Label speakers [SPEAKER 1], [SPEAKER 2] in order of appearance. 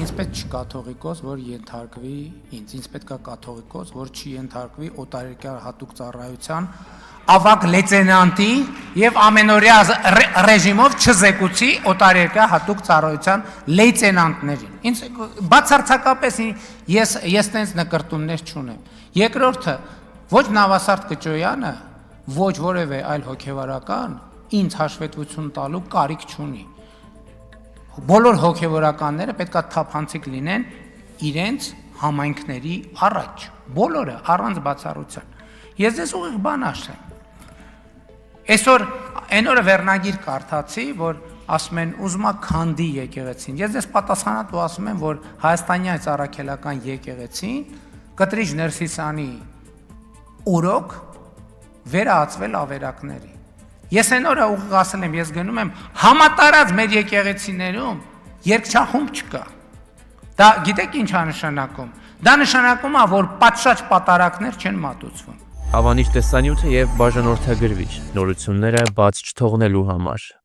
[SPEAKER 1] ինձ պետք չի կաթողիկոս, որ ենթարկվի ինձ պետք է կաթողիկոս, որ չի ենթարկվի օտարերկրյա հատուկ ծառայության ավագ լեյտենանտի եւ ամենօրյա ռեժիմով չզեկուցի օտարերկրյա հատուկ ծառայության լեյտենանտներին։ Ինձ բացարձակապես ես տենց նկրտումներ չունեմ։ Երկրորդը, ոչ Նավասարդ Կճոյանը, ոչ որևէ այլ հոգևորական ինձ հաշվետվություն տալու կարիք չունի։ Բոլոր հոգևորականները պետքա թափանցիկ լինեն իրենց համայնքների առաջ, բոլորը առանց բացառության։ Ես ձեզ ուղիղ բան ասեմ։ Այսօր այն օրը վերնագիր կարդացի, որ ասում են ուզում է քանդի եկեղեցին։ Ես ձեզ պատասխանատու ասում եմ, որ Հայաստանի այս առաքելական եկեղեցին Կտրիչ Ներսիսյանի օրոք վերահացվել ավերակների։ Ես այն օրը ուղիղ ասել եմ, ես գնում եմ համատարած մեր եկեղեցիներում երգչախումբ չկա։ Դա գիտեք ինչ է նշանակում։ Դա նշանակում է, որ պատշաճ պատարակներ չեն մատուցվում։
[SPEAKER 2] Հավանիչ տեսանյութը եւ բաժանորդագրվիչ նորությունները բաց չթողնելու համար